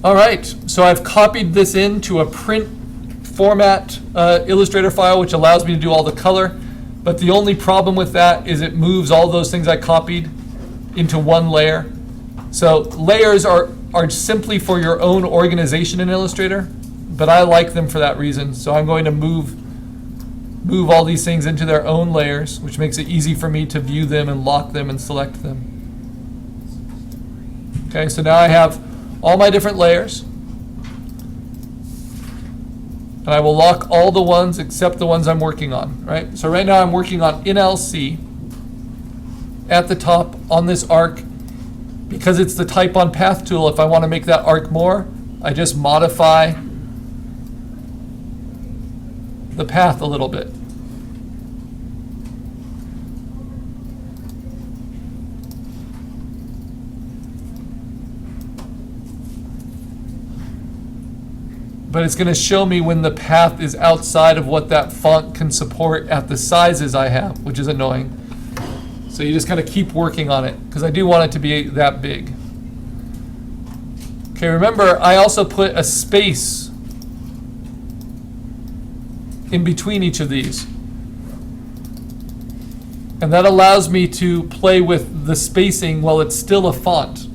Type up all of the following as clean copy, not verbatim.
All right, so I've copied this into a print format Illustrator file, which allows me to do all the color. But the only problem with that is it moves all those things I copied into one layer. So layers are simply for your own organization in Illustrator, but I like them for that reason. So I'm going to move all these things into their own layers, which makes it easy for me to view them and lock them and select them. Okay, so now I have all my different layers. And I will lock all the ones except the ones I'm working on, right? So right now I'm working on NLC at the top on this arc. Because it's the type on path tool, if I want to make that arc more, I just modify the path a little bit. But it's going to show me when the path is outside of what that font can support at the sizes I have, which is annoying. So you just kind of keep working on it, because I do want it to be that big. Okay, remember, I also put a space in between each of these. And that allows me to play with the spacing while it's still a font.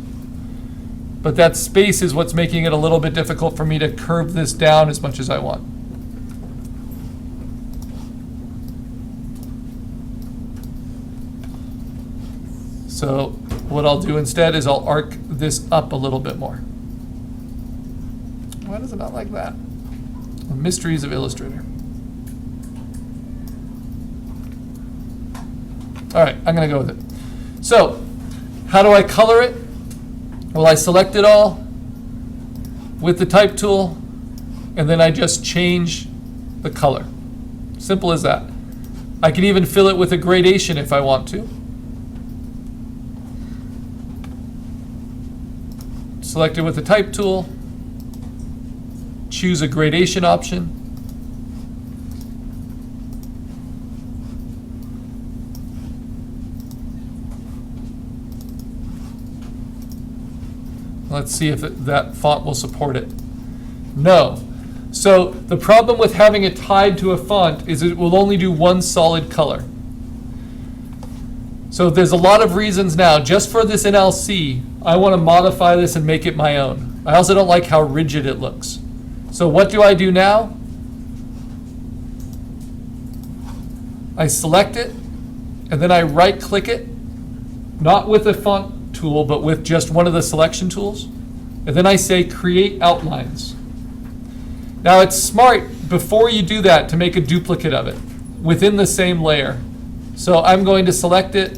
But that space is what's making it a little bit difficult for me to curve this down as much as I want. So what I'll do instead is I'll arc this up a little bit more. Why does it not like that? The mysteries of Illustrator. All right, I'm going to go with it. So how do I color it? Well, I select it all with the type tool, and then I just change the color. Simple as that. I can even fill it with a gradation if I want to. Select it with the type tool, choose a gradation option. Let's see if that font will support it. No. So the problem with having it tied to a font is it will only do one solid color. So there's a lot of reasons now. Just for this NLC, I want to modify this and make it my own. I also don't like how rigid it looks. So what do I do now? I select it, and then I right-click it, not with a font tool, but with just one of the selection tools. And then I say Create Outlines. Now it's smart, before you do that, to make a duplicate of it within the same layer. So I'm going to select it,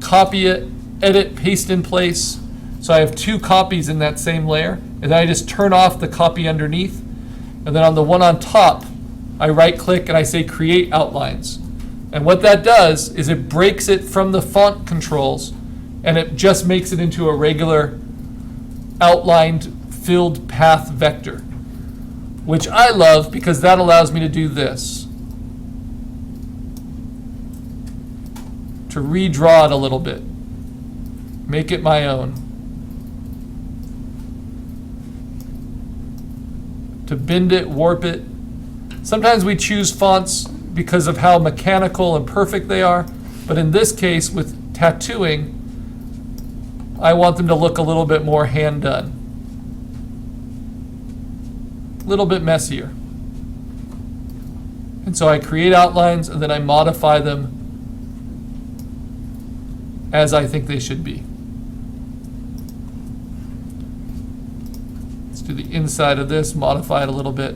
copy it, edit, paste in place. So I have two copies in that same layer. And then I just turn off the copy underneath. And then on the one on top, I right-click and I say Create Outlines. And what that does is it breaks it from the font controls, and it just makes it into a regular outlined filled path vector, which I love because that allows me to do this. To redraw it a little bit, make it my own. To bend it, warp it. Sometimes we choose fonts because of how mechanical and perfect they are, but in this case with tattooing, I want them to look a little bit more hand done. A little bit messier. And so I create outlines and then I modify them as I think they should be. Let's do the inside of this, modify it a little bit.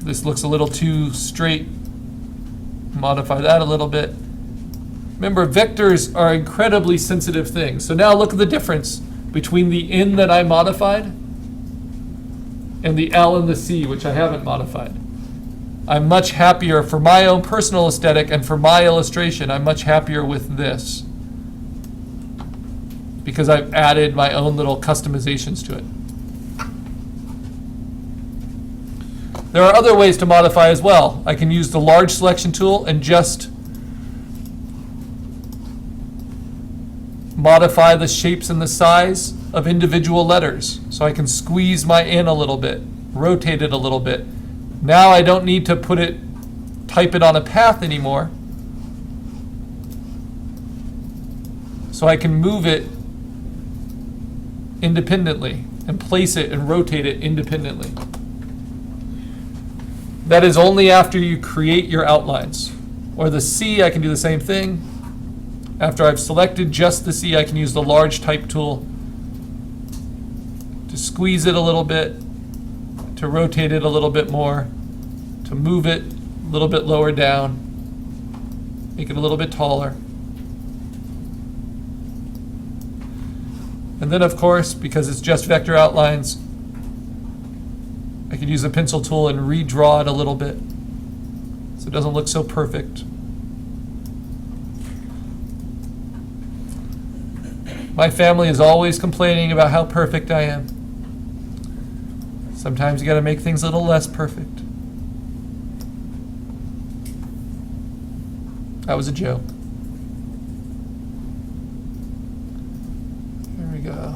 This looks a little too straight. Modify that a little bit. Remember, vectors are incredibly sensitive things. So now look at the difference between the N that I modified and the L and the C, which I haven't modified. I'm much happier for my own personal aesthetic and for my illustration, I'm much happier with this because I've added my own little customizations to it. There are other ways to modify as well. I can use the large selection tool and just modify the shapes and the size of individual letters. So I can squeeze my in a little bit, rotate it a little bit. Now I don't need to type it on a path anymore. So I can move it independently and place it and rotate it independently. That is only after you create your outlines. Or the C, I can do the same thing. After I've selected just the C, I can use the large type tool to squeeze it a little bit, to rotate it a little bit more, to move it a little bit lower down, make it a little bit taller. And then, of course, because it's just vector outlines, I could use a pencil tool and redraw it a little bit so it doesn't look so perfect. My family is always complaining about how perfect I am. Sometimes you got to make things a little less perfect. That was a joke. There we go.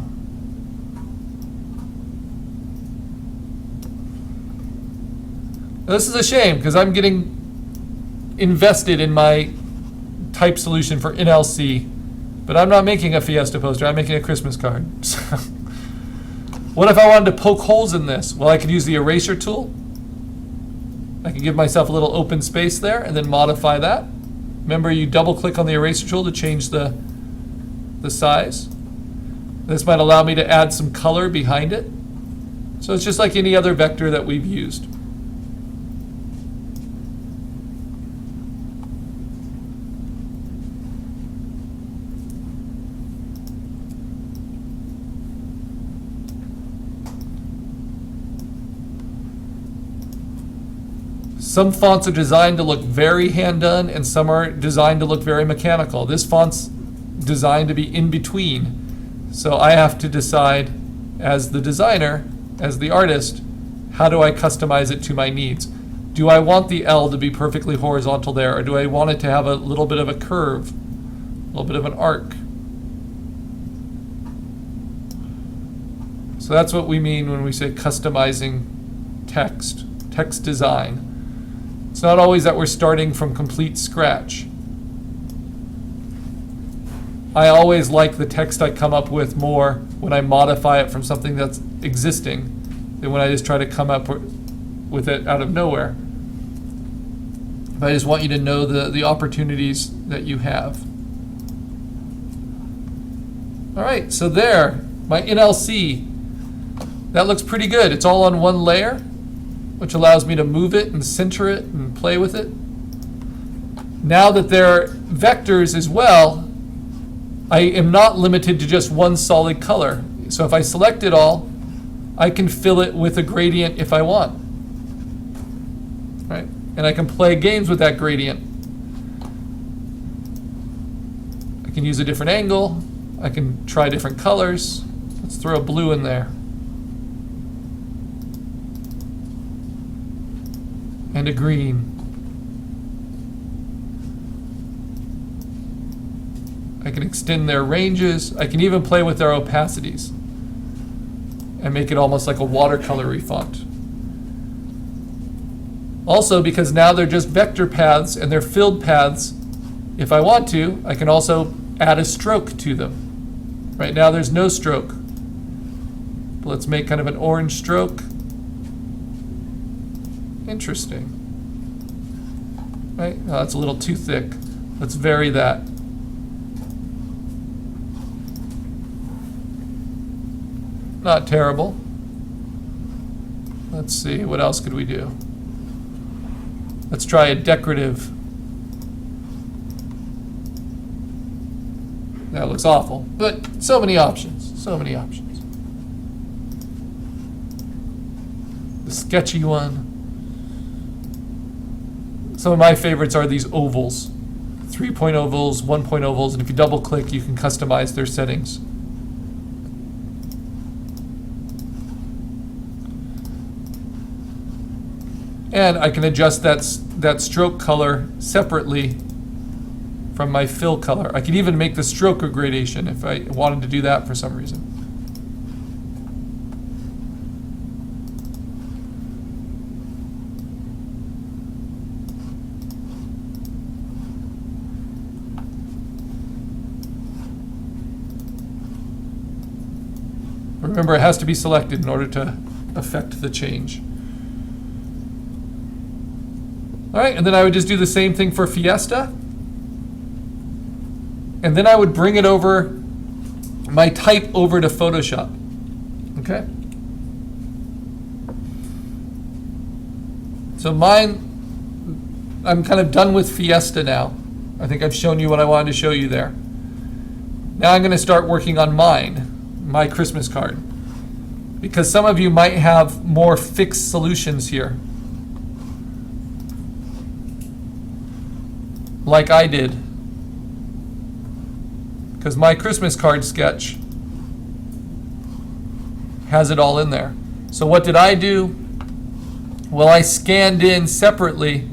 Now, this is a shame because I'm getting invested in my type solution for NLC, but I'm not making a Fiesta poster, I'm making a Christmas card. So, what if I wanted to poke holes in this? Well, I could use the eraser tool. I can give myself a little open space there and then modify that. Remember, you double click on the eraser tool to change the size. This might allow me to add some color behind it. So it's just like any other vector that we've used. Some fonts are designed to look very hand-done, and some are designed to look very mechanical. This font's designed to be in between. So I have to decide, as the designer, as the artist, how do I customize it to my needs? Do I want the L to be perfectly horizontal there, or do I want it to have a little bit of a curve, a little bit of an arc? So that's what we mean when we say customizing text design. It's not always that we're starting from complete scratch. I always like the text I come up with more when I modify it from something that's existing than when I just try to come up with it out of nowhere. But I just want you to know the opportunities that you have. All right, so there, my NLC, that looks pretty good. It's all on one layer, which allows me to move it and center it and play with it. Now that they're vectors as well, I am not limited to just one solid color. So if I select it all, I can fill it with a gradient if I want. Right? And I can play games with that gradient. I can use a different angle. I can try different colors. Let's throw a blue in there. And a green. I can extend their ranges. I can even play with their opacities and make it almost like a watercolory font. Also, because now they're just vector paths and they're filled paths, if I want to, I can also add a stroke to them. Right now there's no stroke. But let's make kind of an orange stroke. Interesting. Right? Oh, that's a little too thick. Let's vary that. Not terrible. Let's see, what else could we do? Let's try a decorative. That looks awful, but so many options, so many options. The sketchy one. Some of my favorites are these ovals. 3-point ovals, 1-point ovals, and if you double click, you can customize their settings. And I can adjust that stroke color separately from my fill color. I could even make the stroke a gradation if I wanted to do that for some reason. Remember, it has to be selected in order to affect the change. All right, and then I would just do the same thing for Fiesta. And then I would bring it over, my type over to Photoshop. Okay? So mine, I'm kind of done with Fiesta now. I think I've shown you what I wanted to show you there. Now I'm going to start working on mine. My Christmas card, because some of you might have more fixed solutions here, like I did, because my Christmas card sketch has it all in there. So what did I do? Well, I scanned in separately,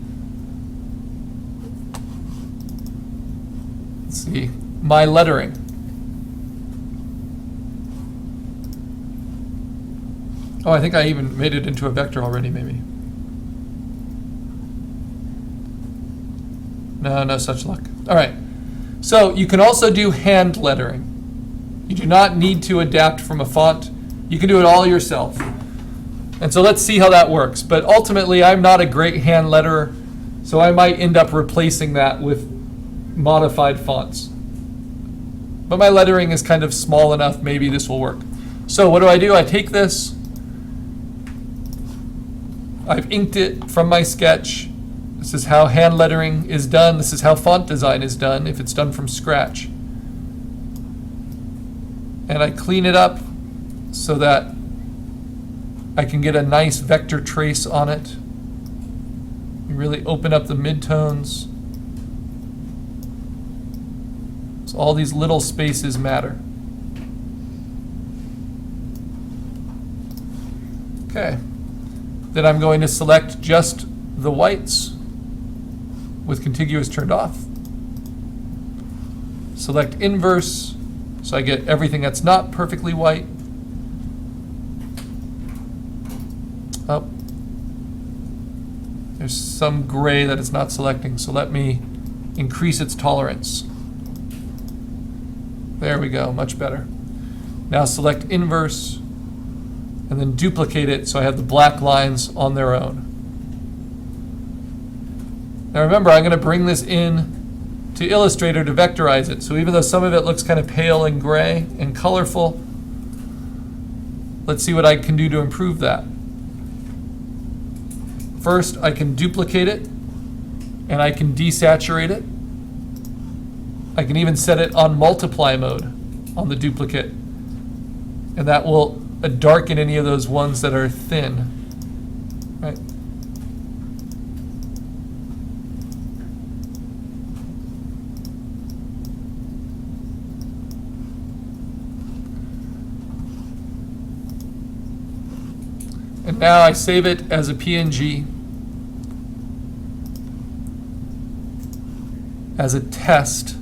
let's see, my lettering. Oh, I think I even made it into a vector already, maybe. No such luck. All right. So you can also do hand lettering. You do not need to adapt from a font. You can do it all yourself. And so let's see how that works. But ultimately, I'm not a great hand letterer, so I might end up replacing that with modified fonts. But my lettering is kind of small enough, maybe this will work. So what do? I take this. I've inked it from my sketch. This is how hand lettering is done. This is how font design is done if it's done from scratch. And I clean it up so that I can get a nice vector trace on it. You really open up the midtones. So all these little spaces matter. Okay. Then I'm going to select just the whites with contiguous turned off. Select inverse, so I get everything that's not perfectly white. Oh, there's some gray that it's not selecting, so let me increase its tolerance. There we go, much better. Now select inverse, and then duplicate it so I have the black lines on their own. Now remember, I'm going to bring this in to Illustrator to vectorize it. So even though some of it looks kind of pale and gray and colorful, let's see what I can do to improve that. First, I can duplicate it, and I can desaturate it. I can even set it on multiply mode on the duplicate, and that will darken any of those ones that are thin, right? And now I save it as a PNG, as a test,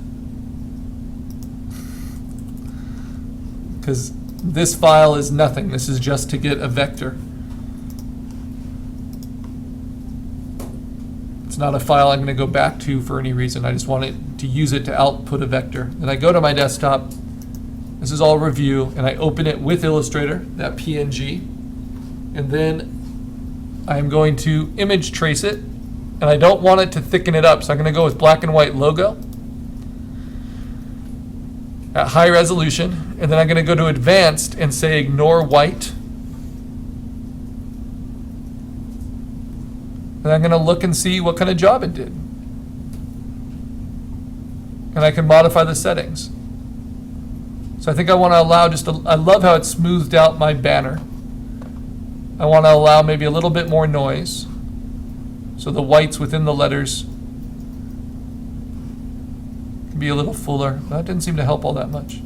because this file is nothing. This is just to get a vector. It's not a file I'm going to go back to for any reason. I just want to use it to output a vector. Then I go to my desktop. This is all review, and I open it with Illustrator, that PNG. And then I'm going to image trace it, and I don't want it to thicken it up, so I'm going to go with black and white logo at high resolution, and then I'm going to go to advanced and say ignore white. And I'm going to look and see what kind of job it did. And I can modify the settings. So I think I want to allow I love how it smoothed out my banner. I want to allow maybe a little bit more noise, so the whites within the letters can be a little fuller. That didn't seem to help all that much.